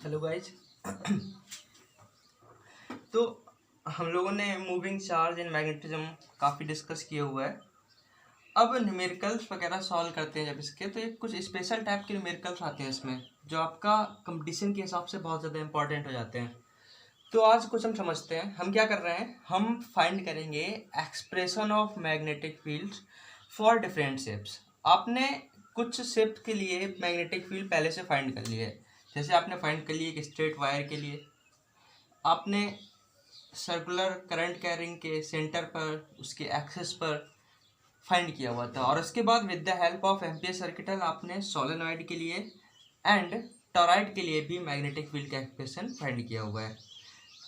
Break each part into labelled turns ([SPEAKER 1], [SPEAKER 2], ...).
[SPEAKER 1] Hello guys. तो हम लोगों ने मूविंग चार्ज एंड मैग्नेटिज्म काफ़ी डिस्कस किया हुआ है। अब न्यूमेरिकल्स वगैरह सॉल्व करते हैं जब इसके, तो एक कुछ स्पेशल टाइप के न्यूमेरिकल्स आते हैं इसमें जो आपका कंपटीशन के हिसाब से बहुत ज़्यादा इंपॉर्टेंट हो जाते हैं। तो आज कुछ हम समझते हैं। हम क्या कर रहे हैं, हम फाइंड करेंगे expression of magnetic fields for different shapes. आपने कुछ शेप के लिए मैग्नेटिक फील्ड पहले से फाइंड कर लिए है। जैसे आपने फाइंड कर लिए एक स्ट्रेट वायर के लिए, आपने सर्कुलर करंट कैरिंग के सेंटर पर उसके एक्सेस पर फाइंड किया हुआ था, और उसके बाद with the help of ampere circuital आपने सोलेनॉइड के लिए एंड टॉरॉइड के लिए भी मैग्नेटिक फील्ड का एक्सप्रेशन फाइंड किया हुआ है।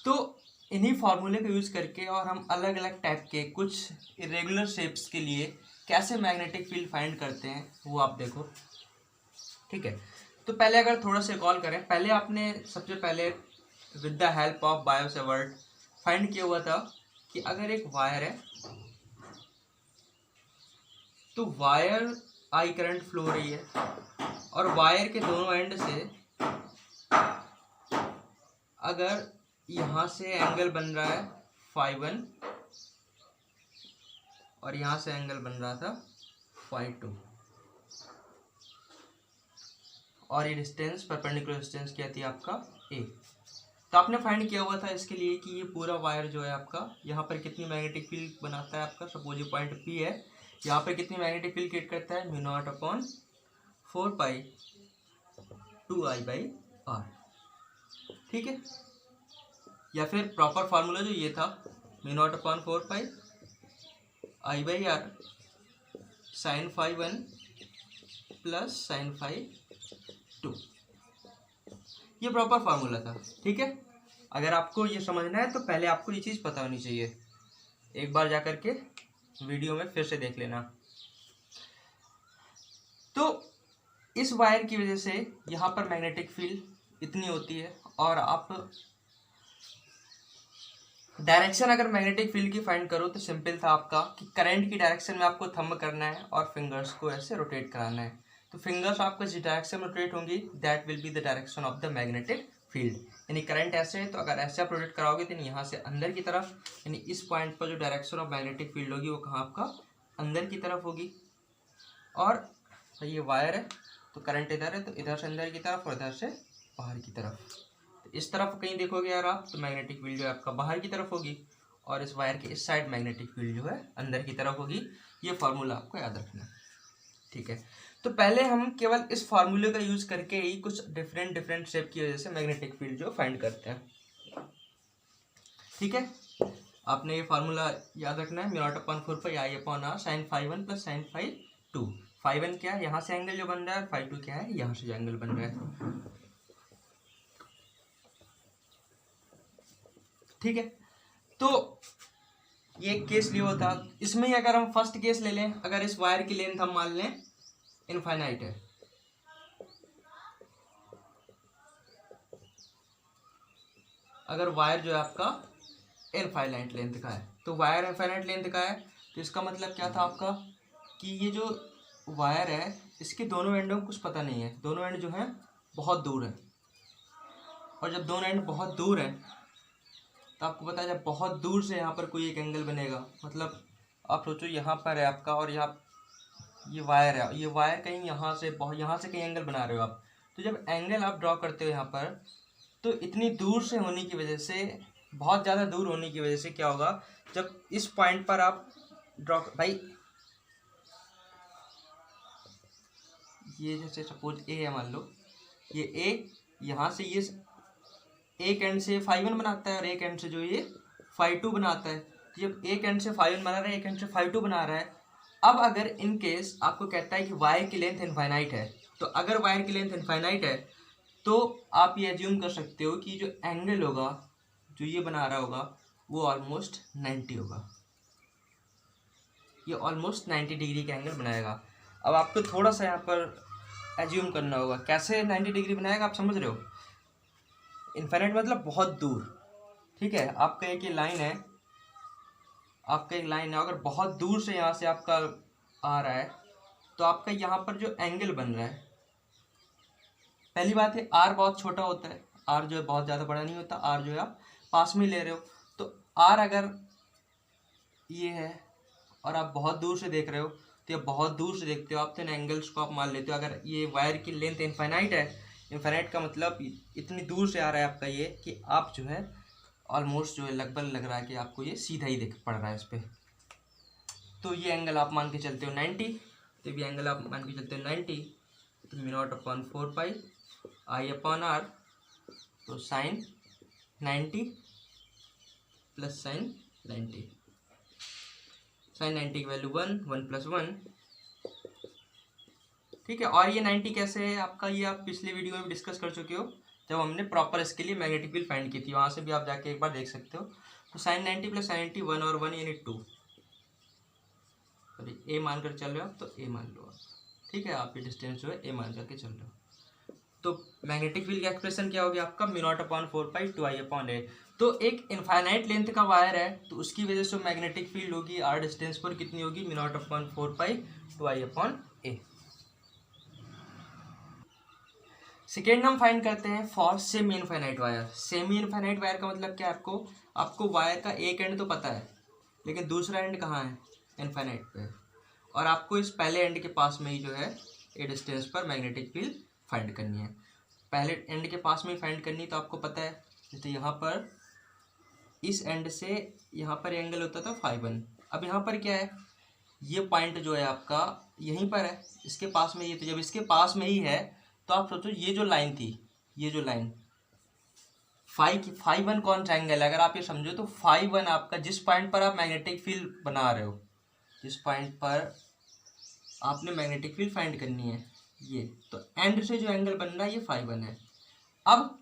[SPEAKER 1] तो इन्हीं फार्मूले का यूज़ करके और हम अलग अलग टाइप के कुछ इरेगुलर शेप्स के लिए कैसे मैग्नेटिक फील्ड फाइंड करते हैं वो आप देखो, ठीक है। तो पहले अगर थोड़ा सा कॉल करें, पहले आपने सबसे पहले with the help of bio Savart find किया हुआ था कि अगर एक वायर है तो वायर आई करंट फ्लो हो रही है और वायर के दोनों एंड से अगर यहाँ से एंगल बन रहा है φ1 और यहाँ से एंगल बन रहा था φ2 और ये डिस्टेंस परपेंडिकुलर डिस्टेंस क्या थी आपका a। तो आपने फाइंड किया हुआ था इसके लिए कि ये पूरा वायर जो है आपका यहाँ पर कितनी मैग्नेटिक फील्ड बनाता है आपका। सपोज ये पॉइंट P है, यहाँ पर कितनी मैग्नेटिक फील्ड क्रिएट करता है, μ0/4π2I/r, ठीक है। या फिर प्रॉपर फार्मूला जो ये था μ0/4πI/r sin φ1 प्लस sin φ2, ये प्रॉपर फार्मूला था, ठीक है। अगर आपको ये समझना है तो पहले आपको ये चीज़ पता होनी चाहिए। एक बार जा कर के वीडियो में फिर से देख लेना। तो इस वायर की वजह से यहाँ पर मैग्नेटिक फील्ड इतनी होती है, और आप डायरेक्शन अगर मैग्नेटिक फील्ड की फाइंड करो तो सिंपल था आपका कि करंट की डायरेक्शन में आपको थंब करना है और फिंगर्स को ऐसे रोटेट कराना है। तो फिंगर्स आपको जिस डायरेक्शन में रोटेट होंगी that will be the direction of the magnetic field. यानी करंट ऐसे है तो अगर ऐसे आप रोटेट कराओगे तो यहाँ से अंदर की तरफ, यानी इस पॉइंट पर जो डायरेक्शन ऑफ मैग्नेटिक फील्ड होगी वो कहाँ आपका अंदर की तरफ होगी। और ये वायर है तो करंट इधर है तो इधर से अंदर की तरफ और इधर से बाहर की तरफ। तो इस तरफ कहीं देखोगे यार आप तो मैग्नेटिक फील्ड जो है आपका बाहर की तरफ होगी, और इस वायर के इस साइड मैग्नेटिक फील्ड जो है अंदर की तरफ होगी। ये फार्मूला आपको याद रखना है, ठीक है। तो पहले हम केवल इस फार्मूले का यूज करके ही कुछ डिफरेंट शेप की वजह से मैग्नेटिक फील्ड जो फाइंड करते हैं, ठीक है। आपने ये फार्मूला याद रखना है μ0/4πI/r sin φ1 प्लस sin φ2। φ1 क्या है, यहाँ से एंगल जो बन रहा है, φ2 क्या है, यहाँ से जो एंगल बन रहा है, ठीक है। तो ये केस लिया होता, इसमें ही अगर हम फर्स्ट केस ले लें, अगर इस वायर की लेंथ हम मान लें इनफाइनाइट है, अगर वायर जो है आपका इनफाइनाइट लेंथ का है, तो वायर इनफाइनाइट लेंथ का है तो इसका मतलब क्या था आपका कि ये जो वायर है इसके दोनों एंडों को कुछ पता नहीं है, दोनों एंड जो है बहुत दूर है। और जब दोनों एंड बहुत दूर है तो आपको पता है जब बहुत दूर से यहाँ पर कोई एक एंगल बनेगा, मतलब आप सोचो यहाँ पर है आपका और यहाँ ये वायर है, ये वायर कहीं यहाँ से कहीं एंगल बना रहे हो आप। तो जब एंगल आप ड्रॉ करते हो यहाँ पर, तो इतनी दूर से होने की वजह से, बहुत ज़्यादा दूर होने की वजह से क्या होगा, जब इस पॉइंट पर आप ड्रॉ, भाई ये जैसे सपोज ए है, मान लो ये ए, यहाँ से ये एक एंड से φ1 बनाता है और एक एंड से जो ये φ2 बनाता है। तो जब एक एंड से φ1 बना रहा है, एक एंड से φ2 बना रहा है, अब अगर इन केस आपको कहता है कि वायर की लेंथ इनफाइनाइट है, तो अगर वायर की लेंथ इनफाइनाइट है तो आप ये एज्यूम कर सकते हो कि जो एंगल होगा जो ये बना रहा होगा वो ऑलमोस्ट 90 होगा, ये ऑलमोस्ट 90 डिग्री का एंगल बनाएगा। अब आपको थोड़ा सा यहाँ पर एज्यूम करना होगा, कैसे 90 डिग्री बनाएगा आप समझ रहे हो। इनफाइनाइट मतलब बहुत दूर, ठीक है। आपका एक ये लाइन है, आपका एक लाइन है, अगर बहुत दूर से यहाँ से आपका आ रहा है तो आपका यहाँ पर जो एंगल बन रहा है, पहली बात है आर बहुत छोटा होता है, आर जो है बहुत ज़्यादा बड़ा नहीं होता, आर जो है आप पास में ले रहे हो। तो आर अगर ये है और आप बहुत दूर से देख रहे हो, तो ये बहुत दूर से देखते हो आप, तो इन एंगल्स को आप मान लेते हो। अगर ये वायर की लेंथ इनफाइनाइट है, इनफाइनाइट का मतलब इतनी दूर से आ रहा है आपका ये कि आप जो है ऑलमोस्ट जो है लगभग लग रहा है कि आपको ये सीधा ही दिख पड़ रहा है इस पर। तो ये एंगल आप मान के चलते हो 90, तो ये एंगल आप मान के चलते हो 90, तो μ0/4 I/r, तो साइन 90 प्लस साइन 90, साइन 90 की वैल्यू 1 + 1, ठीक है। और ये 90 कैसे है आपका, ये आप पिछले वीडियो में भी डिस्कस कर चुके हो जब हमने प्रॉपर इसके लिए मैग्नेटिक फील्ड फाइंड की थी, वहाँ से भी आप जाके एक बार देख सकते हो। तो साइन 90 प्लस साइन 90 1 और 1 यानी 2, सॉरी ए मान कर चल रहे हो तो ए मान लो आप, ठीक है। आप ये डिस्टेंस जो है ए मान करके चल रहे हो। तो मैग्नेटिक फील्ड का एक्सप्रेशन क्या होगी आपका, μ0/4 2I/a। तो एक इनफाइनाइट लेंथ का वायर है तो उसकी वजह से मैग्नेटिक फील्ड होगी आर डिस्टेंस पर कितनी होगी, μ0/4 2I/a। सेकेंड हम फाइंड करते हैं for semi infinite wire. Semi infinite wire का मतलब क्या है, आपको वायर का एक एंड तो पता है लेकिन दूसरा एंड कहाँ है, इनफाइनाइट पे, और आपको इस पहले एंड के पास में ही जो है ए डिस्टेंस पर मैग्नेटिक फील्ड फाइंड करनी है। पहले एंड के पास में ही फाइंड करनी, तो आपको पता है जैसे यहाँ पर इस एंड से यहाँ पर एंगल होता था 5 1। अब यहाँ पर क्या है, ये पॉइंट जो है आपका यहीं पर है, इसके पास में ये, तो जब इसके पास में ही है तो आप सोचो ये जो लाइन थी, ये जो लाइन 5 1 कौन सा एंगल है, अगर आप ये समझो तो 5 1 आपका जिस पॉइंट पर आप मैग्नेटिक फील्ड बना रहे हो, जिस पॉइंट पर आपने मैग्नेटिक फील्ड फाइंड करनी है ये, तो एंड से जो एंगल बन रहा है ये 5 1 है। अब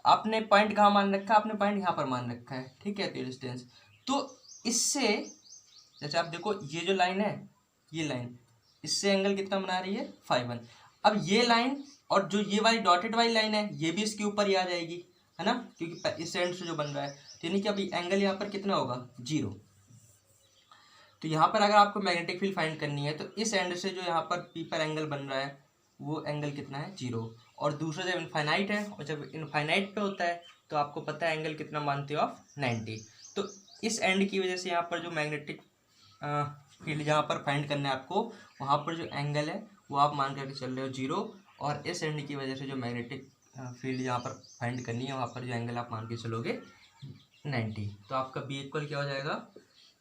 [SPEAKER 1] आपने पॉइंट कहाँ मान रखा है, आपने पॉइंट यहाँ पर मान रखा है, ठीक है। तो डिस्टेंस, तो इससे जैसे आप देखो ये जो लाइन है, ये लाइन इससे एंगल कितना बना रही है 5 1। अब ये लाइन और जो ये वाली डॉटेड वाली लाइन है ये भी इसके ऊपर ही आ जाएगी, है ना, क्योंकि इस एंड से जो बन रहा है, तो यानी कि अभी एंगल यहाँ पर कितना होगा 0। तो यहाँ पर अगर आपको मैग्नेटिक फील्ड फाइंड करनी है तो इस एंड से जो यहाँ पर पी पर एंगल बन रहा है वो एंगल कितना है 0, और दूसरा जब इनफाइनाइट है, और जब इनफाइनाइट पे होता है तो आपको पता है एंगल कितना मानते हो आप 90। तो इस एंड की वजह से यहाँ पर जो मैग्नेटिक फील्ड जहाँ पर फाइंड करना है आपको, वहाँ पर जो एंगल है वो आप मान करके चल रहे हो 0, और इस एंड की वजह से जो मैग्नेटिक फील्ड जहाँ पर फाइंड करनी है वहाँ पर जो एंगल आप मान के चलोगे 90। तो आपका बी इक्वल क्या हो जाएगा,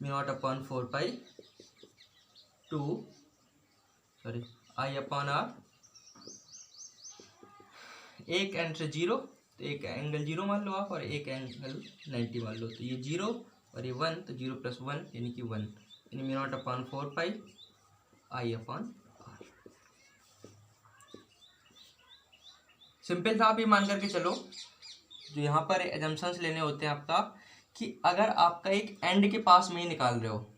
[SPEAKER 1] μ0/4 I/r, एक एंड से 0, तो एक एंगल 0 मान लो आप और एक एंगल 90 मान लो, तो ये 0 और ये 1, तो 0 + 1 यानी कि 1, यानी μ0/4 I/r। सिंपल था, आप ये मान करके चलो, जो यहाँ पर एजम्पशंस लेने होते हैं आपका, कि अगर आपका एक एंड के पास में ही निकाल रहे हो,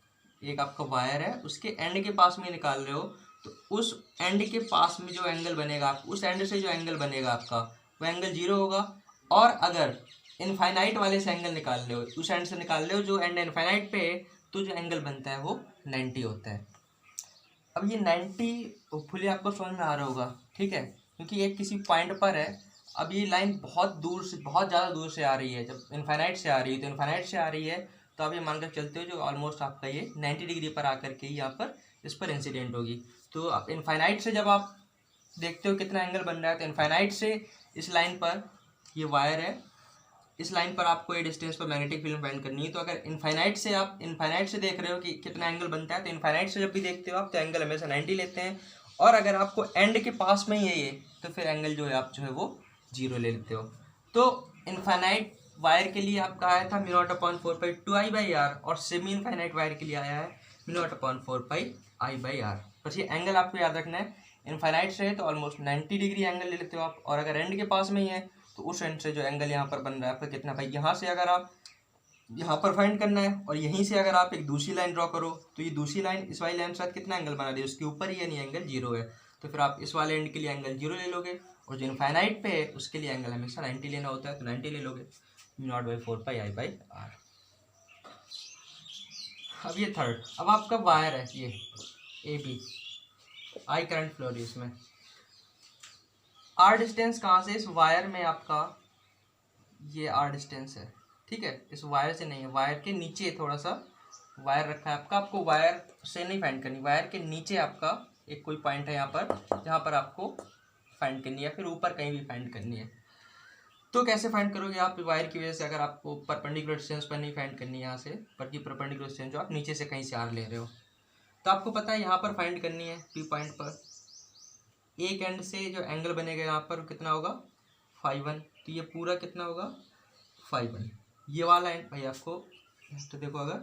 [SPEAKER 1] एक आपका वायर है उसके एंड के पास में ही निकाल रहे हो, तो उस एंड के पास में जो एंगल बनेगा, आप उस एंड से जो एंगल बनेगा आपका वो एंगल 0 होगा। और अगर इनफाइनाइट वाले से एंगल निकाल रहे हो, उस एंड से निकाल रहे हो जो एंड इनफाइनाइट पे है, तो जो एंगल बनता है वो 90 होता है। अब ये 90 होपफुली आपको समझ में आ रहा होगा, ठीक है, क्योंकि एक किसी पॉइंट पर है। अब ये लाइन बहुत दूर से, बहुत ज़्यादा दूर से आ रही है, जब इनफाइनाइट से आ रही है, तो इनफाइनाइट से आ रही है तो आप ये मानकर चलते हो जो ऑलमोस्ट आपका ये 90 डिग्री पर आकर के ही यहाँ पर इस पर इंसिडेंट होगी। तो आप इनफाइनाइट से जब आप देखते हो कितना एंगल बन रहा है, तो इनफाइनाइट से इस लाइन पर ये वायर है, इस लाइन पर आपको ये डिस्टेंस पर मैग्नेटिक फील्ड फाइंड करनी है। तो अगर इनफाइनाइट से आप इनफाइनाइट से देख रहे हो कि कितना एंगल बनता है, तो इनफाइनाइट से जब भी देखते हो आप तो एंगल हमेशा 90 लेते हैं, और अगर आपको एंड के पास में ही है ये, तो फिर एंगल जो है आप जो है वो 0 ले लेते हो। तो इनफाइनाइट वायर के लिए आपका आया था μ0/4 2I/r, और सेमी इनफाइनाइट वायर के लिए आया है μ0/4 I/r। बस ये एंगल आपको याद रखना है, इनफाइनाइट से है तो ऑलमोस्ट 90 डिग्री एंगल ले लेते हो आप, और अगर एंड के पास में ही है तो उस एंड से जो एंगल यहाँ पर बन रहा है आपका कितना, भाई यहाँ से अगर आप यहाँ पर फाइंड करना है, और यहीं से अगर आप एक दूसरी लाइन ड्रॉ करो, तो ये दूसरी लाइन इस वाली लाइन के साथ कितना एंगल बना रही है, उसके ऊपर ही, यानी एंगल 0 है। तो फिर आप इस वाले एंड के लिए एंगल 0 ले लोगे, और जो इनफाइनाइट पे है उसके लिए एंगल हमेशा 90 लेना होता है, तो 90 ले लोगे, μ0/4 I/r। अब ये थर्ड, अब आपका वायर है ये AB, I करंट फ्लो रही है इसमें, R डिस्टेंस कहाँ से इस वायर में आपका ये आर डिस्टेंस है, ठीक है। इस वायर से नहीं है, वायर के नीचे थोड़ा सा वायर रखा है आपका, आपको वायर से नहीं फाइंड करनी, वायर के नीचे आपका एक कोई पॉइंट है यहाँ पर जहाँ पर आपको फाइंड करनी है, फिर ऊपर कहीं भी फाइंड करनी है। तो कैसे फाइंड करोगे आप वायर की वजह से, अगर आपको परपेंडिकुलर डिस्टेंस पर नहीं फाइंड करनी है यहाँ से, बल्कि परपेंडिकुलर डिस्टेंस जो आप नीचे से कहीं से आर ले रहे हो, तो आपको पता है यहाँ पर फाइंड करनी है पी पॉइंट पर। एक एंड से जो एंगल बनेगा यहाँ पर कितना होगा, फाइव वन, तो ये पूरा कितना होगा, फाइव वन। ये वाला एंड भाई आपको, तो देखो अगर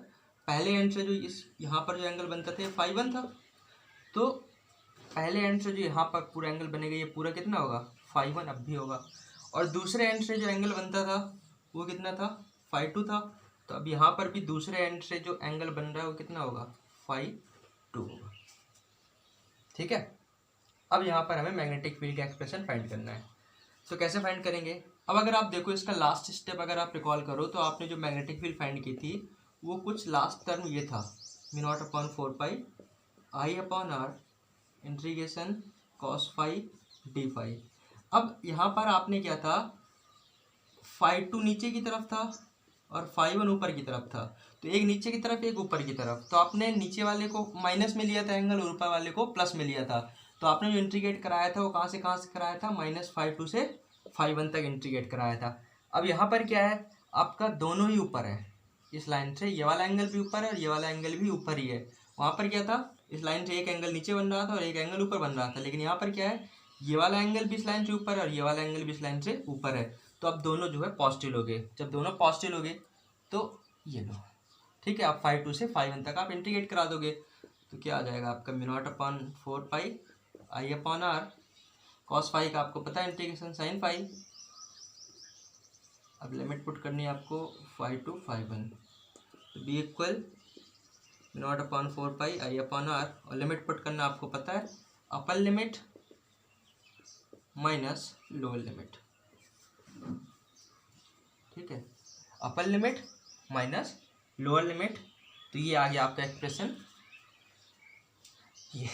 [SPEAKER 1] पहले एंड से जो इस यहाँ पर जो एंगल बनता था ये फाइव वन था, तो पहले एंड से जो यहाँ पर पूरा एंगल बनेगा ये पूरा कितना होगा, फाइव वन अब भी होगा। और दूसरे एंड से जो एंगल बनता था वो कितना था, फाइव टू था, तो अब यहाँ पर भी दूसरे एंड से जो एंगल बन रहा है वो कितना होगा, फाइव टू होगा, ठीक है। अब यहाँ पर हमें मैग्नेटिक फील्ड का एक्सप्रेशन फाइंड करना है, तो कैसे फाइंड करेंगे। अब अगर आप देखो इसका लास्ट स्टेप अगर आप रिकॉल करो, तो आपने जो मैग्नेटिक फील्ड फाइंड की थी वो कुछ लास्ट टर्म ये था, mu not upon 4 pi I upon R integration cos phi D phi. अब यहाँ पर आपने क्या था, फाइव टू नीचे की तरफ था और फाइव वन ऊपर की तरफ था, तो एक नीचे की तरफ एक ऊपर की तरफ, तो आपने नीचे वाले को माइनस में लिया था एंगल और ऊपर वाले को प्लस में लिया था। तो आपने जो इंटीग्रेट कराया था वो कहाँ से कराया था, -5 से 5 1 तक इंटीग्रेट कराया था। अब यहाँ पर क्या है, आपका दोनों ही ऊपर है, इस लाइन से ये वाला एंगल भी ऊपर है और ये वाला एंगल भी ऊपर ही है। वहाँ पर क्या था, इस लाइन से एक एंगल नीचे बन रहा था और एक एंगल ऊपर बन रहा था, लेकिन यहाँ पर क्या है, ये वाला एंगल भी इस लाइन से ऊपर है और ये वाला एंगल भी इस लाइन से ऊपर है, तो अब दोनों जो है पॉजिटिव हो गए। जब दोनों पॉजिटिव हो गए तो ये लो, ठीक है। आप 5 2 से 5 1 तक आप इंटीग्रेट करा दोगे, तो क्या आ जाएगा आपका mu not upon 4 pi I upon R cos phi का आपको पता है इंटीग्रेशन साइन फाई। अब लिमिट पुट करनी है आपको 5 to 5 1, तो B equal mu not upon 4 pi I upon R, और लिमिट पुट करना आपको पता है upper limit minus lower limit, ठीक है, upper limit minus lower limit, तो ये आ गया आपका एक्सप्रेशन ये,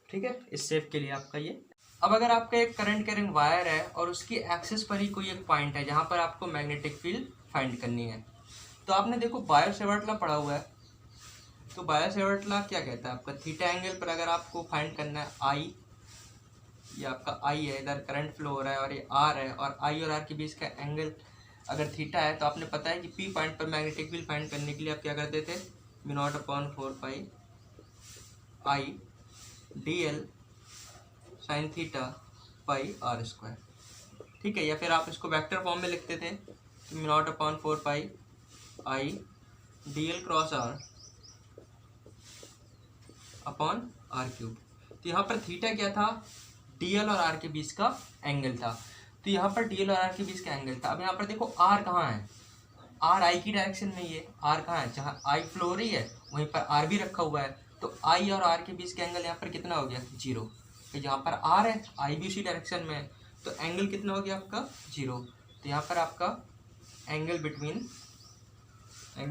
[SPEAKER 1] ठीक है। इस शेप के लिए आपका ये। अब अगर आपका एक करंट कैरिंग वायर है और उसकी एक्सिस पर ही कोई एक पॉइंट है जहाँ पर आपको मैग्नेटिक फील्ड फाइंड करनी है, तो आपने देखो बायो-सेवर्ट लॉ पढ़ा हुआ है, तो बायो-सेवर्ट लॉ क्या कहता है, आपका थीटा एंगल पर अगर आपको फाइंड करना है आई, ये आपका आई है, इधर करंट फ्लो हो रहा है और ये आर है, और आई और आर के बीच का एंगल अगर थीटा है, तो आपने पता है कि पी पॉइंट पर मैग्नेटिक फील्ड फाइंड करने के लिए आप क्या करते थे, mu not upon 4 pi I D L sine theta pi R square, ठीक है। या फिर आप इसको वेक्टर फॉर्म में लिखते थे, तो mu not upon 4 pi I D L cross R upon R cube. तो यहाँ पर थीटा क्या था, डी एल और आर के बीच का एंगल था, तो यहाँ पर डी एल और आर के बीच का एंगल था। अब यहाँ पर देखो आर कहाँ है, आर आई की डायरेक्शन में ही है, आर कहाँ है, जहाँ आई फ्लो हो रही है वहीं पर आर भी रखा हुआ है, तो आई और आर के बीच का एंगल यहाँ पर कितना हो गया, 0। तो यहाँ पर आर है, आई भी उसी डायरेक्शन में है, तो एंगल कितना हो गया आपका 0। तो यहाँ पर आपका angle between I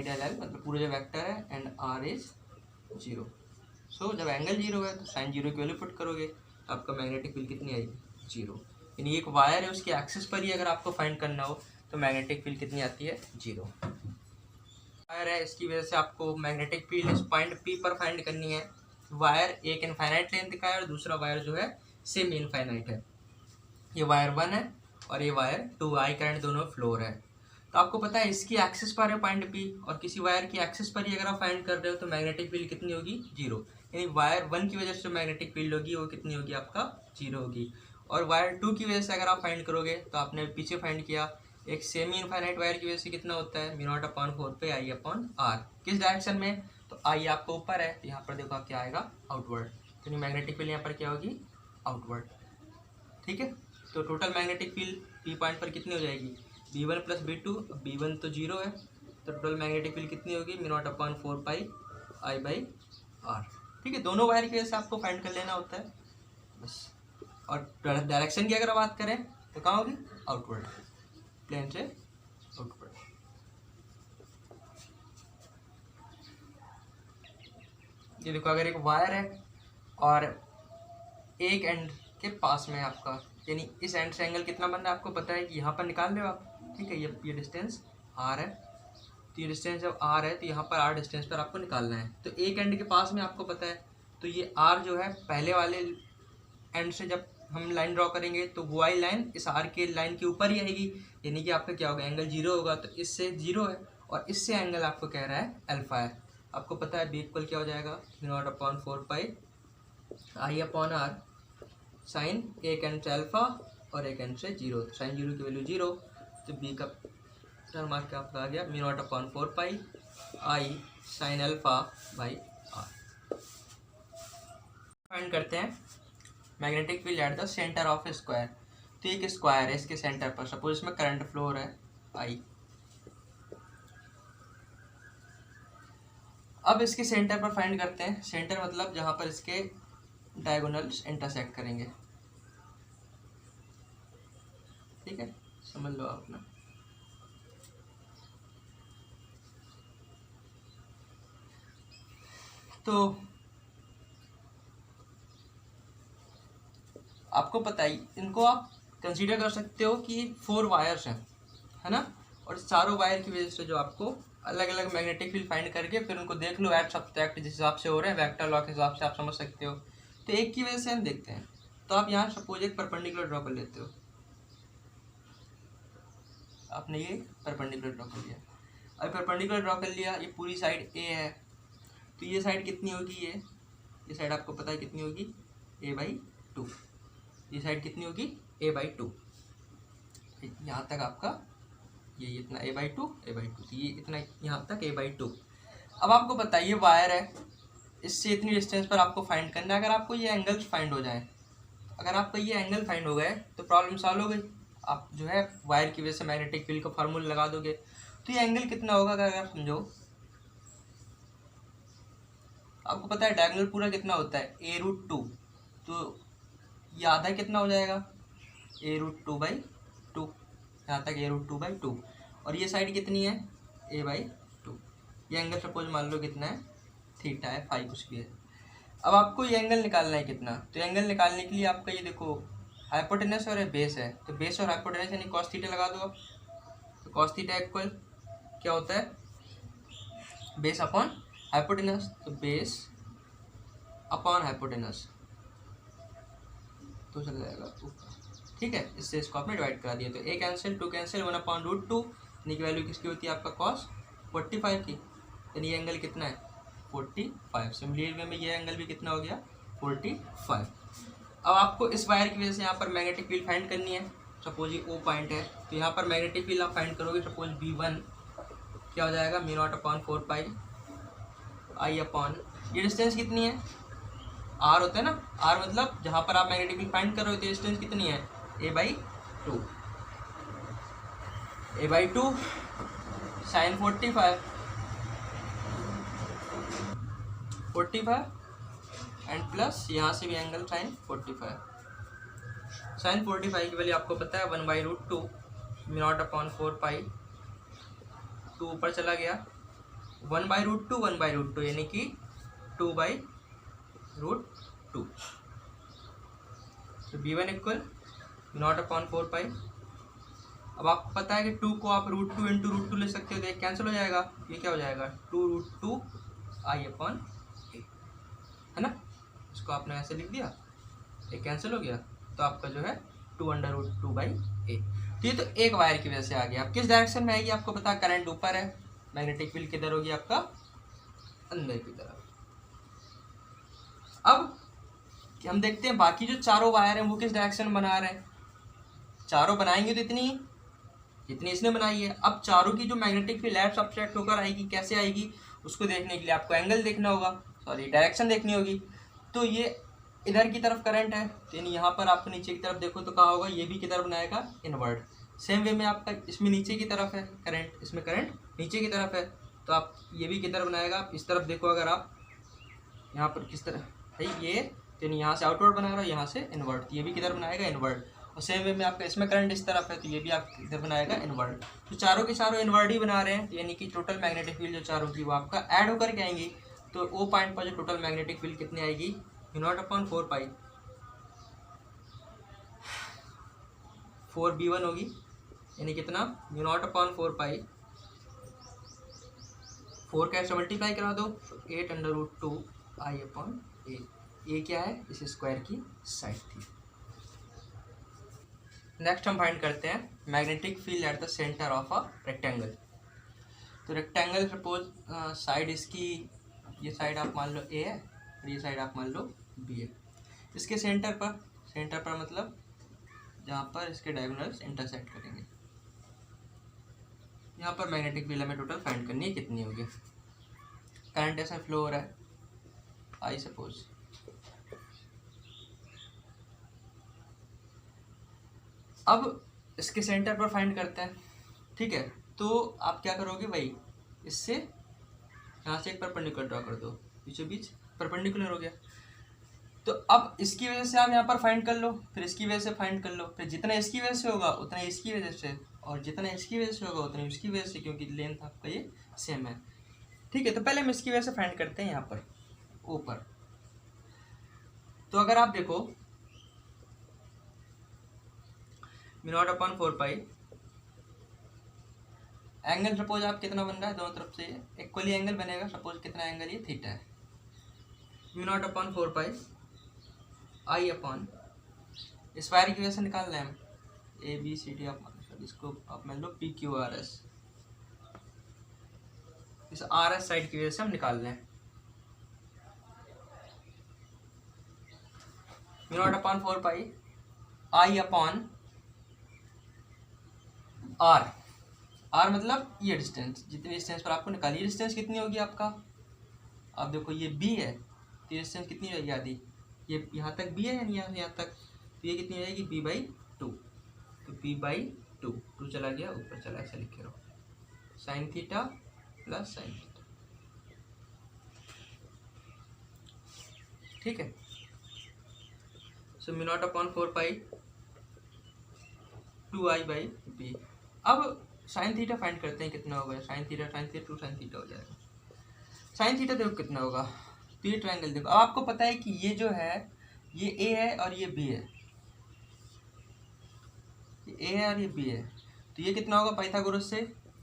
[SPEAKER 1] del L, मतलब पूरा जो वेक्टर है, एंड आर इज 0। सो जब एंगल 0 है तो साइन 0 की वैल्यू पुट करोगे, तो आपका मैग्नेटिक फील्ड कितनी आएगी, 0। यानी एक वायर है उसकी एक्सिस पर ही अगर आपको फाइंड करना हो तो मैग्नेटिक फील्ड कितनी आती है, 0। वायर है, इसकी वजह से आपको मैग्नेटिक फील्ड इस पॉइंट पी पर फाइंड करनी है। वायर एक इनफाइनाइट लेंथ का है और दूसरा वायर जो है सेमी इनफाइनाइट है। ये वायर 1 है और ये वायर 2, आई करंट दोनों फ्लोर है। तो आपको पता है इसकी एक्सिस पर है पॉइंट पी, और किसी वायर की एक्सिस पर ही अगर आप फाइंड कर रहे हो तो मैग्नेटिक फील्ड कितनी होगी, 0। यानी वायर 1 की वजह से जो मैग्नेटिक फील्ड होगी वो कितनी होगी, आपका 0 होगी। और वायर 2 की वजह से अगर आप फाइंड करोगे, तो आपने पीछे फाइंड किया, एक सेमी इनफाइनाइट वायर की वजह से कितना होता है, म्यू नॉट अपॉन 4 पे आई अपॉन आर, किस डायरेक्शन में, तो आई आपको ऊपर है, तो यहाँ पर देखो क्या आएगा, आउटवर्ड, तो मैग्नेटिक फील्ड यहाँ पर क्या होगी, आउटवर्ड, ठीक है। तो total magnetic field P point पर कितनी हो जाएगी, B1 प्लस B2, B1 तो 0 है, तो टोटल मैग्नेटिक फील्ड कितनी होगी, mu not upon 4 pi I by R, ठीक है। दोनों वायर की वजह से आपको फाइंड कर लेना होता है बस। और डायरेक्शन की अगर बात करें तो कहाँ होगी, आउटवर्ड, प्लेन से आउटवर्ड। ये देखो अगर एक वायर है और एक एंड के पास में है आपका, यानी इस एंड से एंगल कितना बन रहा है आपको पता है कि यहाँ पर निकाल रहे हो आप, ठीक है। ये डिस्टेंस आर है, तो ये डिस्टेंस जब आर है तो यहाँ पर आर डिस्टेंस पर आपको निकालना है। तो एक एंड के पास में आपको पता है, तो ये आर जो है पहले वाले एंड से जब हम लाइन ड्रॉ करेंगे तो वो वाली लाइन इस आर के लाइन के ऊपर ही आएगी, यानी कि आपका क्या होगा, एंगल 0 होगा। तो इससे 0 है और इससे एंगल आपको कह रहा है अल्फा है। आपको पता है बी इक्वल क्या हो जाएगा, 0/4 पाई I/r साइन एक एंड से अल्फा और एक एंड से 0, साइन 0 की वैल्यू 0, तो बी का टर्म आपका आ गया 0/4 pi I sine alpha by R. Find करते हैं magnetic field at the centre of square. तो एक स्क्वायर है, इसके सेंटर पर सपोज इसमें करंट फ्लो हो रहा है आई। अब इसके सेंटर पर फाइंड करते हैं, सेंटर मतलब जहां पर इसके डायगोनल्स इंटरसेक्ट करेंगे, ठीक है, समझ लो आप ना। तो आपको पता ही, इनको आप कंसीडर कर सकते हो कि 4 वायर्स हैं, है ना, और चारों वायर की वजह से जो आपको अलग अलग मैग्नेटिक फील्ड फाइंड करके फिर उनको देख लो एट सब्ट्रैक्ट जिस हिसाब से हो रहे हैं, वेक्टर लॉ के हिसाब से आप समझ सकते हो। तो एक की वजह से हम देखते हैं, तो आप यहाँ सपोज एक परपेंडिकुलर ड्रॉ कर लेते हो, आपने ये परपेंडिकुलर ड्रॉ कर लिया। अब परपेंडिकुलर ड्रॉ कर लिया, ये पूरी साइड ए है, तो ये साइड कितनी होगी, ये साइड आपको पता है कितनी होगी, a/2। ये साइड कितनी होगी, a/2। यहाँ तक आपका ये इतना a/2 a/2, ये इतना यहाँ तक a/2। अब आपको बताइए वायर है, इससे इतनी डिस्टेंस पर आपको फाइंड करना है। अगर आपको ये एंगल्स फाइंड हो जाए, अगर आपको ये एंगल फाइंड हो गए तो प्रॉब्लम सॉल्व हो गई। आप जो है वायर की वजह से मैग्नेटिक फील्ड का फार्मूला लगा दोगे। तो ये एंगल कितना होगा, अगर आप समझो, आपको पता है डायगोनल पूरा कितना होता है a√2, तो ये आधा कितना हो जाएगा a√2/2, यहाँ तक a√2/2, और ये साइड कितनी है a/2। ये एंगल सपोज मान लो कितना है, थीटा है, फाई कुछ भी है। अब आपको ये एंगल निकालना है कितना, तो एंगल निकालने के लिए आपका ये देखो हाइपोटेनस और बेस है, तो बेस और हाइपोटेनस यानी कॉस थीटा लगा दो आप। तो कॉस थीटा इक्वल क्या होता है, बेस अपॉन हाइपोटेनस, तो बेस अपॉन हाइपोटेनस तो चल जाएगा, ठीक है। इससे इसको आपने डिवाइड करा दिया, तो a कैंसिल 2 कैंसिल 1/√2, यानी कि वैल्यू किसकी होती है आपका कॉस 45 की, यानी ये एंगल कितना है 45। सिमिलरली में ये एंगल भी कितना हो गया 45। अब आपको इस वायर की वजह से यहाँ पर मैग्नेटिक फील्ड फाइंड करनी है। सपोज ये O पॉइंट है, तो यहाँ पर मैग्नेटिक फील्ड आप फाइंड करोगे, सपोज V1 क्या हो जाएगा 0/4 पाई I/, ये डिस्टेंस कितनी है R होता है ना, R मतलब जहाँ पर आप मैग्नेटिक फील्ड फाइंड कर रहे हो, तो डिस्टेंस कितनी है a/2 साइन 45 एंड प्लस यहाँ से भी एंगल साइन 45। साइन 45 की वैल्यू आपको पता है 1/√2 0/4 पाई, 2 ऊपर चला गया 1/√2 यानी कि 2/√2। तो V1 इक्वल 0/4 पाई। अब आपको पता है कि 2 को आप √2 इंटू √2 ले सकते हो, तो एक कैंसिल हो जाएगा, ये क्या हो जाएगा 2√2 I/a, है ना। इसको आपने ऐसे लिख दिया, एक कैंसिल हो गया, तो आपका जो है 2√2/a। तो ये तो एक वायर की वजह से आ गया। अब किस डायरेक्शन में आएगी आपको पता है, करंट ऊपर है, मैग्नेटिक फील्ड किधर होगी आपका अंदर की तरफ। अब हम देखते हैं बाकी जो चारों वायर हैं वो किस डायरेक्शन बना रहे हैं। चारों बनाएंगे तो इतनी इसने बनाई है। अब चारों की जो मैग्नेटिक फील्ड लेफ्ट सब्ट्रैक्ट होकर आएगी, कैसे आएगी उसको देखने के लिए आपको एंगल देखना होगा, सॉरी डायरेक्शन देखनी होगी। तो ये इधर की तरफ करंट है, यानी यहाँ पर आपको नीचे की तरफ देखो तो कहाँ होगा, ये भी किधर बनाएगा इनवर्ड। सेम वे में आपका इसमें नीचे की तरफ है करंट, इसमें करंट नीचे की तरफ है, तो आप ये भी किधर बनाएगा, आप इस तरफ देखो। अगर आप यहाँ पर किस तरह है ये, तो यहाँ से आउटवर्ड बना रहा है, यहाँ से इनवर्ड, तो ये भी किधर बनाएगा इनवर्ड। और सेम वे में आपका इसमें करंट इस तरफ है, तो ये भी आप इधर बनाएगा इनवर्ड। तो चारों के चारों इनवर्ड ही बना रहे हैं, तो यानी कि टोटल मैग्नेटिक फील्ड जो चारों की वो आपका ऐड होकर के आएंगी। तो O पॉइंट पर जो टोटल मैग्नेटिक फील्ड कितनी आएगी 0/4 पाई 4b1 होगी, यानी कितना म्यू नॉट अपॉन 4 पाई, 4 का ऐसे मल्टीप्लाई करा दो, 8√2 I/a। ये क्या है, इस स्क्वायर की साइड थी। नेक्स्ट हम फाइंड करते हैं magnetic field at the centre of a rectangle. तो रेक्टेंगल सपोज साइड इसकी, ये साइड आप मान लो ए है और ये साइड आप मान लो बी है। इसके सेंटर पर मतलब जहाँ पर इसके डायगोनल्स इंटरसेक्ट करेंगे, यहाँ पर मैग्नेटिक फील्ड हमें टोटल फाइंड करनी है, कितनी होगी। करंट ऐसा फ्लो हो रहा है आई सपोज, अब इसके सेंटर पर फाइंड करते हैं, ठीक है। तो आप क्या करोगे भाई, इससे यहाँ से एक परपेंडिकुलर ड्रॉ कर दो, बीचों बीच परपेंडिकुलर हो गया। तो अब इसकी वजह से आप यहाँ पर फाइंड कर लो, फिर इसकी वजह से फाइंड कर लो, फिर जितना इसकी वजह से होगा उतना इसकी वजह से, और जितना इसकी वजह से होगा उतना उसकी वजह से, क्योंकि लेंथ आपका ये सेम है, ठीक है। तो पहले हम इसकी वजह से फाइंड करते हैं यहाँ पर ऊपर। तो अगर आप देखो mu not upon 4 pi, angle suppose आप कितना बन रहा है, दोनों तरफ से इक्वली एंगल बनेगा, सपोज कितना एंगल, ये थीटा है। Mu not upon 4 pi I upon square की वजह से निकालना है हम, ABCD आप इसको आप मान लो PQRS, इस RS साइड की वजह से हम निकाल रहे हैं। Mu not upon 4 pi I upon R मतलब ये डिस्टेंस, जितनी डिस्टेंस पर आपको निकाली, डिस्टेंस कितनी होगी आपका, आप देखो ये B है, तो ये डिस्टेंस कितनी रहेगी आधी, ये यहाँ तक B है यानी यहाँ तक, तो ये कितनी रहेगी B/2, तो B/2, 2 चला गया ऊपर चला, ऐसा लिखे रहो, sine theta plus sine theta, ठीक है। So mu not upon 4 pi 2I/b। अब साइन थीटा फाइंड करते हैं कितना होगा, साइन थीटा 2 साइन थीटा हो जाएगा। साइन थीटा देखो कितना होगा, तो ये ट्रायंगल देखो, अब आपको पता है कि ये जो है ये ए है और ये बी है, ये ए है और ये बी है, तो ये कितना होगा पाइथागोरस से,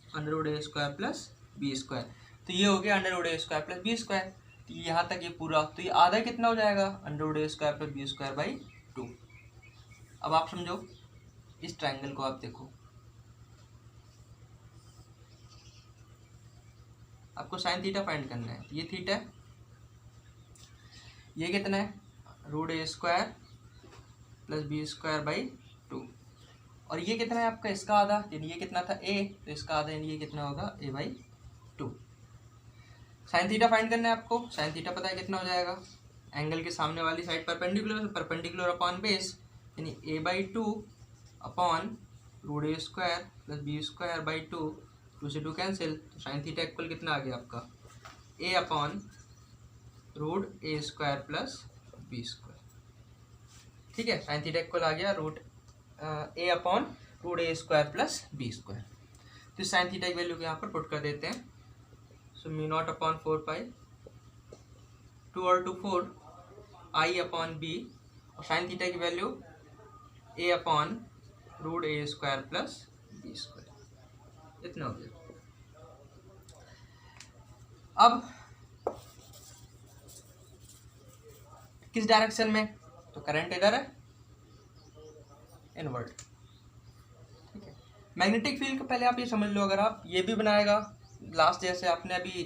[SPEAKER 1] √a² प्लस b², तो ये हो गया √a² प्लस b², तो यहाँ तक ये पूरा, तो ये आधा कितना हो जाएगा, √a² प्लस b²/2। अब आप समझो इस ट्रायंगल को, आप देखो आपको साइन थीटा फाइंड करना है, ये थीटा है, ये कितना है √a² प्लस b²/2, और ये कितना है आपका, इसका आधा, यानी ये कितना था a, तो इसका आधा यानी ये कितना होगा a/2। साइन थीटा फाइंड करना है आपको, साइन थीटा पता है कितना हो जाएगा, एंगल के सामने वाली साइड परपेंडिकुलर अपॉन बेस, यानी a/2 upon √a² plus b²/2, 2 से 2 कैंसिल, तो साइन थीटा इक्वल कितना आ गया आपका, a upon √a² plus b², ठीक है। साइन थीटा इक्वल आ गया a upon √a² plus b²। तो साइन थीटा की वैल्यू को यहाँ पर पुट कर देते हैं, सो म्यू नॉट अपॉन 4 पाई 2 और 2 4 I अपॉन b, और साइन थीटा की value a upon √a² plus b², इतना हो गया। अब किस डायरेक्शन में, तो करंट इधर है, इनवर्ट, ठीक है। मैग्नेटिक फील्ड को पहले आप ये समझ लो, अगर आप ये भी बनाएगा लास्ट, जैसे आपने अभी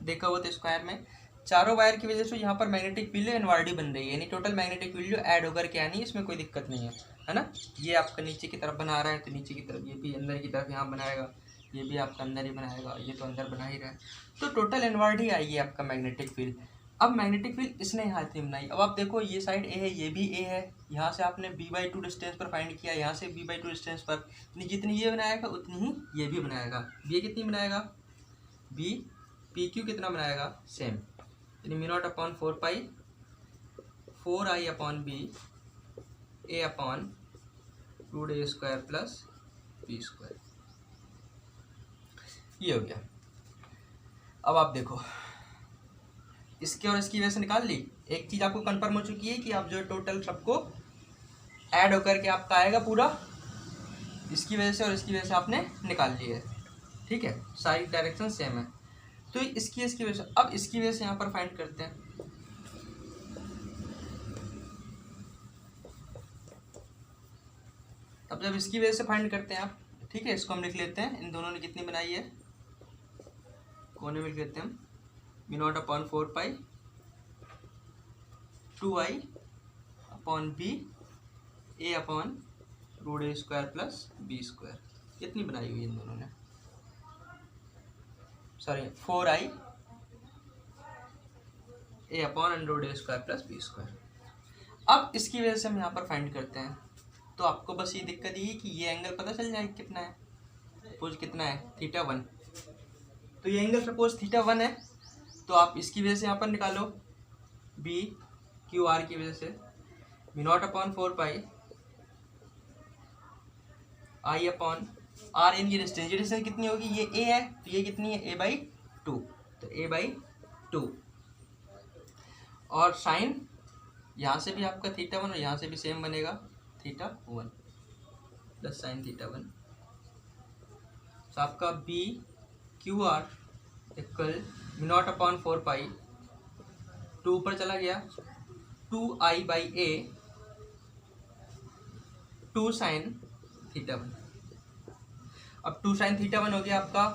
[SPEAKER 1] देखा हुआ था स्क्वायर में, चारों वायर की वजह से यहाँ पर मैग्नेटिक फील्ड इनवर्ट बन रही है, यानी टोटल मैग्नेटिक फील्ड जो ऐड होकर के आनी है, इसमें कोई दिक्कत नहीं है ना। ये आपका नीचे की तरफ बना रहा है, तो नीचे की तरफ ये भी अंदर की तरफ यहाँ बनाएगा, ये भी आपका अंदर ही बनाएगा, ये तो अंदर बना ही रहा है, तो टोटल इनवर्ट ही आएगी आपका मैग्नेटिक फील्ड। अब मैग्नेटिक फील्ड इसने यहाँ से बनाई, अब आप देखो ये साइड ए है, ये भी ए है, यहाँ से आपने b/2 डिस्टेंस पर फाइंड किया, यहाँ से b/2 डिस्टेंस पर, जितनी ये बनाएगा उतनी ही ये भी बनाएगा, ये कितनी बनाएगा, b PQ कितना बनाएगा सेम, यानी mu not upon 4 pi 4I upon b a upon √a² plus b², ये हो गया। अब आप देखो इसके और इसकी वजह से निकाल ली, एक चीज आपको कंफर्म हो चुकी है कि आप जो टोटल सबको ऐड होकर के आपका आएगा पूरा इसकी वजह से और इसकी वजह से आपने निकाल ली है, ठीक है, सारी डायरेक्शन सेम है। तो इसकी वजह से, अब इसकी वजह से यहाँ पर फाइंड करते हैं। अब जब इसकी वजह से फाइंड करते हैं आप, ठीक है, इसको हम लिख लेते हैं, इन दोनों ने कितनी बनाई है, कोने में लिख लेते हैं हम, B0/4 2i upon b a/√a² plus b², कितनी बनाई हुई इन दोनों ने, sorry 4i a/√a² plus b²। अब इसकी वजह से हम यहाँ पर फाइंड करते हैं। तो आपको बस ये दिक्कत ये कि ये एंगल पता चल जाए कितना है, सपोज कितना है, θ1। तो ये एंगल सपोज θ1 है, तो आप इसकी वजह से यहाँ पर निकालो, बी क्यू आर की वजह से, B0/4 आई अपॉन आर, इनकी डिस्टेंस, ये डिस्टेंस कितनी होगी, ये ए है तो ये कितनी है, a/2, तो a/2। और साइन यहाँ से भी आपका θ1 और यहाँ से भी सेम बनेगा, θ1 प्लस साइन θ1। तो आपका B Q R equal B0/4 2 ऊपर चला गया, 2i/a 2 साइन θ1। अब 2 साइन θ1 हो गया आपका।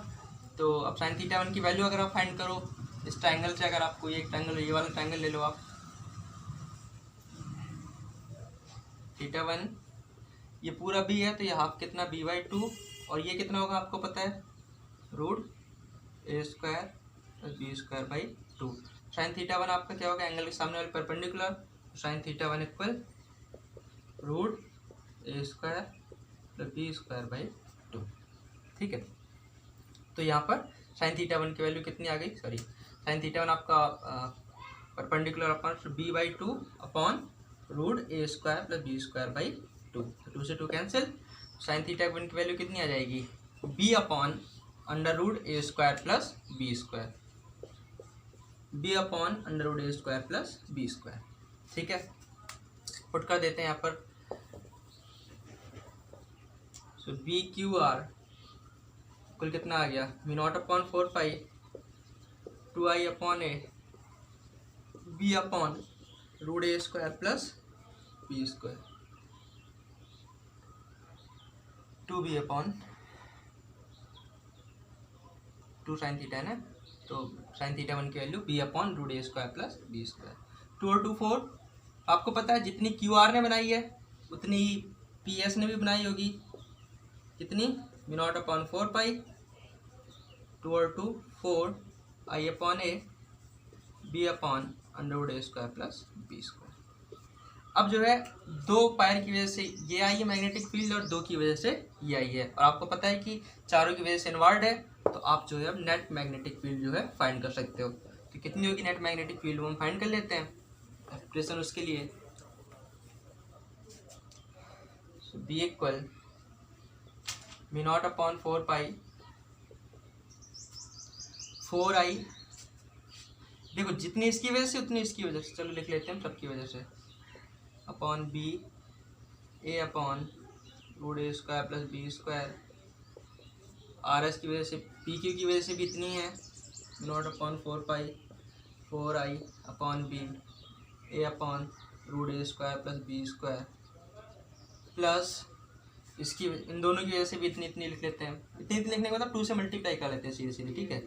[SPEAKER 1] तो अब साइन θ1 की वैल्यू अगर आप फाइंड करो इस ट्रायंगल से, अगर आपको ये ट्रायंगल, ये वाला ट्रायंगल ले लो आप, θ1 ये पूरा b है तो ये हाफ कितना, b/2, और ये कितना होगा आपको पता है, √a² प्लस b²/2। साइन θ1 आपका क्या होगा, एंगल के सामने वाले perpendicular, sign θ1 equal √a² plus b²/2, ठीक है। तो यहाँ पर साइन θ1 की वैल्यू कितनी आ गई, सॉरी साइन θ1 आपका perpendicular upon b/2 upon √a² plus b²/2, 2 से 2 कैंसिल, साइन θ1 की वैल्यू कितनी आ जाएगी, b upon √a² plus b², b upon √a² plus b², ठीक है। पुट कर देते हैं यहाँ पर, सो बी क्यू आर कुल कितना आ गया, B0/4 2i upon a b upon √a² plus b², 2b upon 2 sine θ है ना, तो साइन θ1 की value b upon √a² plus b²। 2 और 2 4, आपको पता है जितनी क्यू आर ने बनाई है उतनी ही पी एस ने भी बनाई होगी, कितनी, B0/4 2 और 2 4 i upon a b upon √a² plus b²। अब जो है दो पायर की वजह से ये आई है मैग्नेटिक फील्ड और दो की वजह से ये आई है, और आपको पता है कि चारों की वजह से इनवर्ड है, तो आप जो है अब नेट मैग्नेटिक फील्ड जो है फाइंड कर सकते हो। तो कितनी होगी नेट मैग्नेटिक फील्ड, वो हम फाइंड कर लेते हैं, एक्सप्रेशन उसके लिए, बी इक्वल B0/4 4i, देखो जितनी इसकी वजह से उतनी इसकी वजह से, चलो लिख लेते हैं सबकी वजह से, upon B A upon √a² plus b², R S की वजह से, पी क्यू की वजह से भी इतनी है, B0/4 4i upon B A upon √a² plus b² plus इसकी, इन दोनों की वजह से भी इतनी इतनी लिख लेते हैं। इतनी इतनी लिखने के बाद 2 से मल्टीप्लाई कर लेते हैं सीधे सीधे, ठीक है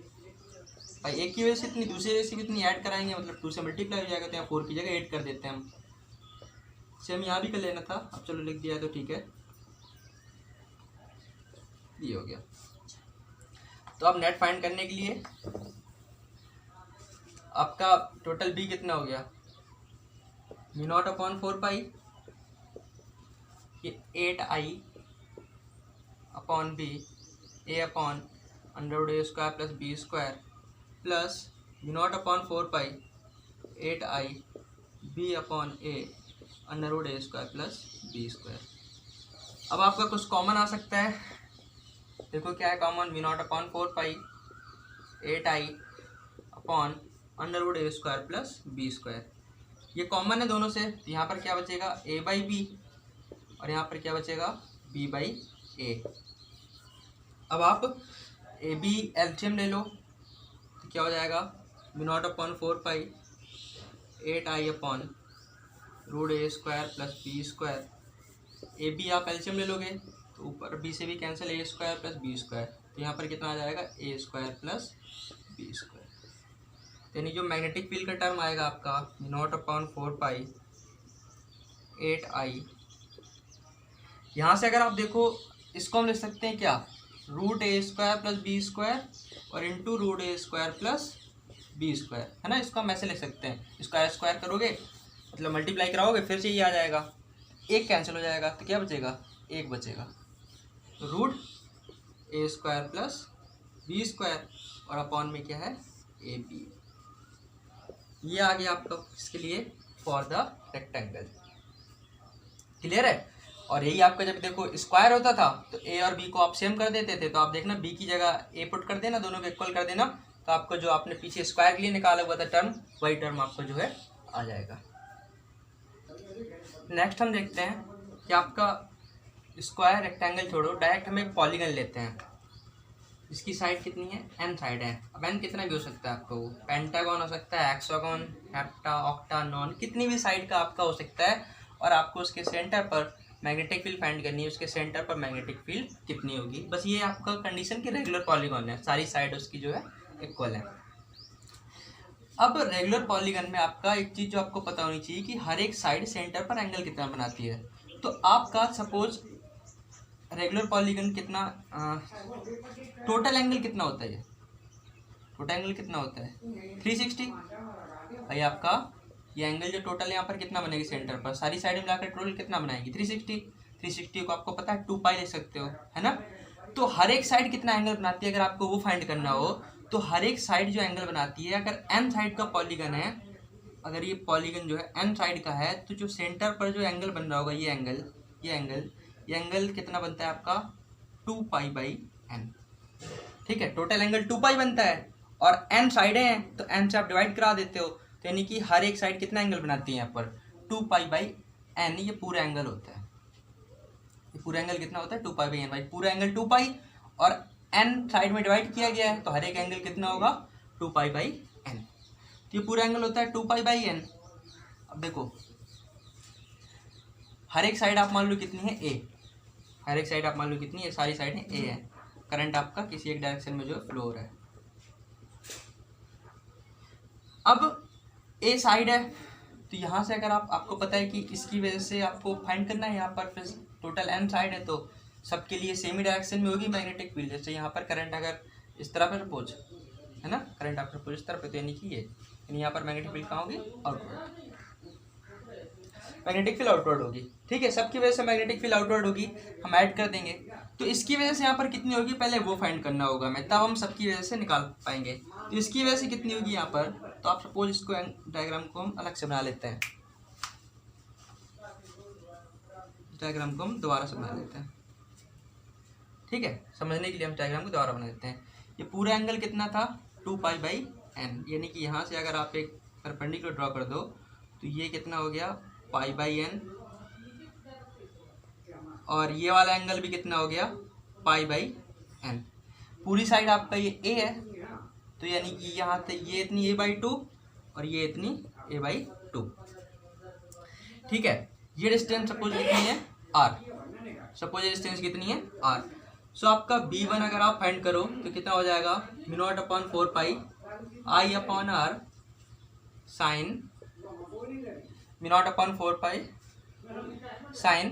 [SPEAKER 1] भाई, एक की वजह से इतनी, दूसरी वजह से भी इतनी ऐड कराएंगे, मतलब 2 से मल्टीप्लाई हो जाएगा, तो यहाँ 4 की जगह 8 कर देते हैं हम, सेम यहाँ भी कर लेना था, अब चलो लिख दिया तो ठीक है, ये हो गया। तो अब नेट फाइंड करने के लिए आपका टोटल बी कितना हो गया, B0/4 ये 8i upon B A upon √a² plus b² plus B0/4 8i b upon a √a² plus b²। अब आपका कुछ कॉमन आ सकता है, देखो क्या है common, B0/4 8i upon √a² plus b², ये कॉमन है दोनों से, तो यहाँ पर क्या बचेगा, a/b और यहाँ पर क्या बचेगा, b/a। ए। अब आप ए बी एलसीएम ले लो तो क्या हो जाएगा, b0 upon 4 pi 8i upon root A square plus B square. A B आप एलसीएम ले लोगे तो ऊपर बी से भी cancel, A square plus B square, तो यहाँ पर कितना आ जाएगा, A square plus B square. यानी जो मैग्नेटिक फील्ड का टर्म आएगा आपका b0 अपॉन 4 पाई 8i, यहाँ से अगर आप देखो इसको हम लिख सकते हैं क्या, root A square plus B square और into root A square plus B square, है ना। इसको हम ऐसे लिख सकते हैं, स्क्वायर स्क्वायर करोगे मतलब मल्टीप्लाई कराओगे फिर से ये आ जाएगा, एक कैंसिल हो जाएगा तो क्या बचेगा, एक बचेगा। तो root A square plus B square और अपॉन में क्या है, ए बी। ये आ गया आपका इसके लिए फॉर द रेक्टेंगल। क्लियर है। और यही आपका जब देखो स्क्वायर होता था तो ए और बी को आप सेम कर देते थे, तो आप देखना बी की जगह ए पुट कर देना, दोनों को इक्वल कर देना, तो आपको जो आपने पीछे स्क्वायर के लिए निकाला हुआ था टर्म, वही टर्म आपको जो है आ जाएगा। नेक्स्ट हम देखते हैं कि आपका स्क्वायर रेक्टेंगल छोड़ो, डायरेक्ट हम एक पॉलीगन लेते हैं। इसकी साइड कितनी है, एन साइड है। अब एन कितना भी हो सकता है आपको, वो पेंटागन हो सकता है, हेक्सागन, हेप्टा, ऑक्टा, नॉन, कितनी भी साइड का आपका हो सकता है। और आपको उसके सेंटर पर मैग्नेटिक फील्ड फाइंड करनी है, उसके सेंटर पर मैग्नेटिक फील्ड कितनी होगी। बस ये आपका कंडीशन की रेगुलर पॉलीगन है, सारी साइड उसकी जो है इक्वल है। अब रेगुलर पॉलीगन में आपका एक चीज़ जो आपको पता होनी चाहिए कि हर एक साइड सेंटर पर एंगल कितना बनाती है। तो आपका सपोज रेगुलर पॉलीगन कितना, टोटल एंगल कितना होता है, टोटल एंगल कितना होता है 360। भाई आपका ये एंगल जो टोटल यहाँ पर कितना बनेगी सेंटर पर, सारी साइड मिलाकर टोटल कितना बनाएगी 360। 360 को आपको पता है 2 पाई ले सकते हो, है ना। तो हर एक साइड कितना एंगल बनाती है, अगर आपको वो फाइंड करना हो तो हर एक साइड जो एंगल बनाती है, अगर एन साइड का पॉलीगन है, अगर ये पॉलीगन जो है एन साइड का है, तो जो सेंटर पर जो एंगल बन रहा होगा ये एंगल कितना बनता है आपका 2 पाई बाई एन। ठीक है, टोटल एंगल 2 पाई बनता है और एन साइडें हैं तो एन से आप डिवाइड करा देते हो, तो यानी कि हर एक साइड कितना एंगल बनाती है यहाँ पर 2 पाई बाई एन। ये पूरा एंगल होता है, ये पूरा एंगल कितना होता है 2 पाई बाई एन। भाई पूरा एंगल 2 पाई और एन साइड में डिवाइड किया गया है तो हर एक एंगल कितना होगा 2 पाई बाई एन। तो ये पूरा एंगल होता है 2 पाई बाई एन। अब देखो हर एक साइड आप मान लो कितनी है ए, हर एक साइड आप मान लो कितनी है, सारी साइड ए है। करंट आपका किसी एक डायरेक्शन में जो फ्लो हो रहा है। अब ए साइड है तो यहाँ से अगर आपको पता है कि इसकी वजह से आपको फाइंड करना है, यहाँ पर फिर टोटल एन साइड है तो सबके लिए सेम ही डायरेक्शन में होगी मैग्नेटिक फील्ड। जैसे यहाँ पर करंट अगर इस तरह पर सपोज है ना, करंट आपका सपोज इस तरह पे, तो यानी कि ये यहाँ पर मैग्नेटिक फील्ड कहाँ होगी, आउटवर्ड, मैग्नेटिक फील्ड आउटवर्ड होगी। ठीक है, सबकी वजह से मैग्नेटिक फील्ड आउटवर्ड होगी, हम ऐड कर देंगे। तो इसकी वजह से यहाँ पर कितनी होगी पहले वो फाइंड करना होगा मैं, तब हम सबकी वजह से निकाल पाएंगे। तो इसकी वजह से कितनी होगी यहाँ पर, तो आप सपोज इसको डायग्राम को हम अलग से बना लेते हैं, डायग्राम को हम दोबारा से बना लेते हैं। ठीक है, समझने के लिए हम डायग्राम को दोबारा बना लेते हैं। ये पूरा एंगल कितना था 2 पाई बाई एन, यानी कि यहाँ से अगर आप एक परपेंडिकुलर ड्रॉ कर दो तो ये कितना हो गया पाई बाई एन, और ये वाला एंगल भी कितना हो गया पाई बाई एन। पूरी साइड आपका ये ए है तो यानी कि यहाँ से ये इतनी ए बाई 2 और ये इतनी ए बाई 2। ठीक है, ये डिस्टेंस सपोज कितनी है आर, सपोज ये डिस्टेंस कितनी है आर। सो आपका B1 अगर आप फाइंड करो तो कितना हो जाएगा b0 upon 4 pi I upon R sine b0 upon 4 pi sine,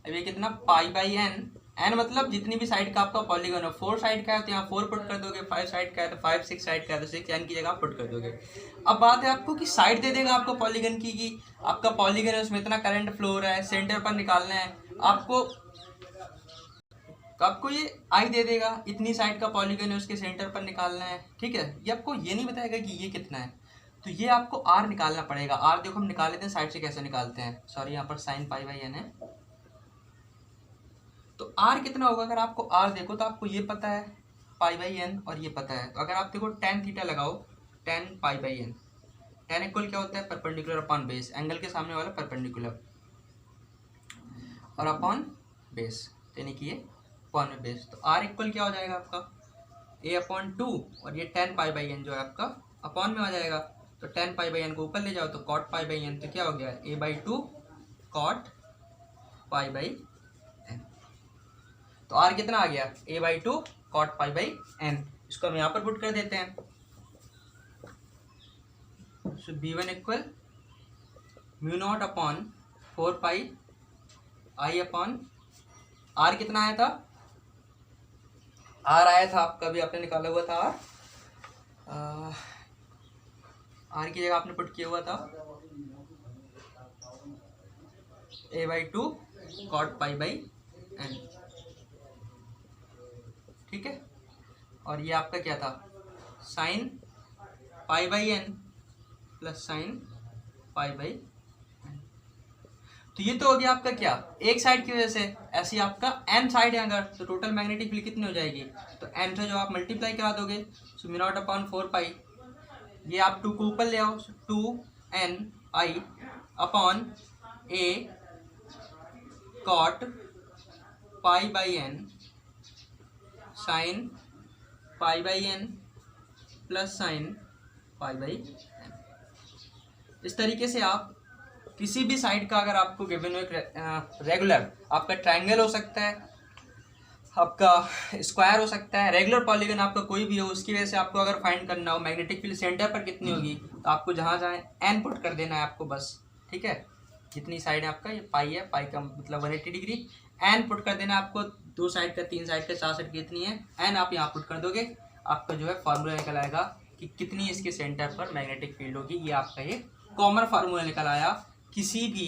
[SPEAKER 1] अब ये कितना पाई बाई एन। एन मतलब जितनी भी साइड का आपका पॉलीगन हो, 4 साइड का है तो यहाँ 4 पुट कर दोगे, 5 साइड का है तो 5, 6 साइड का है तो 6 एन की जगह आप पुट कर दोगे। अब बात है आपको कि साइड दे देगा आपको पॉलीगन की, कि आपका पॉलीगन है उसमें इतना करंट फ्लो हो रहा है, सेंटर पर निकालना है आपको, तो आपको ये आई दे देगा, इतनी साइड का पॉलीगन है उसके सेंटर पर निकालना है। ठीक है, ये आपको ये नहीं बताएगा कि ये कितना है, तो ये आपको आर निकालना पड़ेगा। आर देखो हम निकाल लेते हैं साइड से, कैसे निकालते हैं, सॉरी यहाँ पर साइन पाई बाई एन है, तो आर कितना होगा। अगर आपको आर देखो तो आपको ये पता है पाई बाई एन और ये पता है, तो अगर आप देखो टेन थीटा लगाओ, tan pi by N, tan equal क्या होता है परपेंडिकुलर अपॉन बेस, एंगल के सामने वाला परपेंडिकुलर और अपॉन बेस, यानी कि ये अपॉन में बेस, तो आर इक्वल क्या हो जाएगा आपका a/2 और ये 10π/n जो है आपका अपॉन में आ जाएगा। तो 10π/n को ऊपर ले जाओ तो cot π/n, तो क्या हो गया a/2 cot π/n। तो r कितना आ गया a/2 cot π/n। इसको हम यहाँ पर पुट कर देते हैं। So b1 equal μ0 upon 4π i upon r कितना आया था, r आया था आपका भी आपने निकाला हुआ था r की जगह आपने पुट किया हुआ था a/2 cot π/n, ठीक है। और ये आपका क्या था sin π/n plus sin π/n। तो ये तो हो गया आपका क्या एक साइड की वजह से, ऐसी आपका n साइड है अगर, तो टोटल मैग्नेटिक फील्ड कितनी हो जाएगी, तो n से जो आप मल्टीप्लाई करा दोगे, सो μ0 अपॉन 4π, ये आप 2 को ऊपर ले आओ, 2ni upon a cot π/n sin π/n plus sin π/n। इस तरीके से आप किसी भी साइड का अगर आपको गिवन हो, एक रेगुलर आपका ट्रायंगल हो सकता है, आपका स्क्वायर हो सकता है, रेगुलर पॉलीगन आपका कोई भी हो, उसकी वजह से आपको अगर फाइंड करना हो मैग्नेटिक फील्ड सेंटर पर कितनी होगी, तो आपको जहाँ जहाँ एन पुट कर देना है आपको बस, ठीक है। जितनी साइड है आपका, ये पाई है, पाई का मतलब 180 डिग्री, एन पुट कर देना है आपको, 2 साइड का 3 साइड का 4 साइड कितनी है एन, आप यहाँ पुट कर दोगे, आपका जो है फार्मूला निकल आएगा कि कितनी इसके सेंटर पर मैग्नेटिक फील्ड होगी। ये आपका ये कॉमन फार्मूला निकल आया किसी भी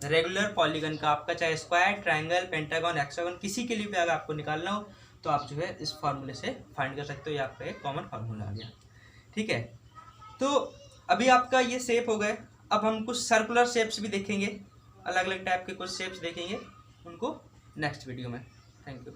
[SPEAKER 1] रेगुलर पॉलीगन का, आपका चाहे स्क्वायर, ट्रायंगल, पेंटागन, हेक्सागन, किसी के लिए भी अगर आपको निकालना हो तो आप जो है इस फार्मूले से फाइंड कर सकते हो। ये आपका एक कॉमन फार्मूला आ गया, ठीक है। तो अभी आपका ये शेप हो गए, अब हम कुछ सर्कुलर शेप्स भी देखेंगे, अलग अलग टाइप के कुछ शेप्स देखेंगे, उनको नेक्स्ट वीडियो में। Thank you.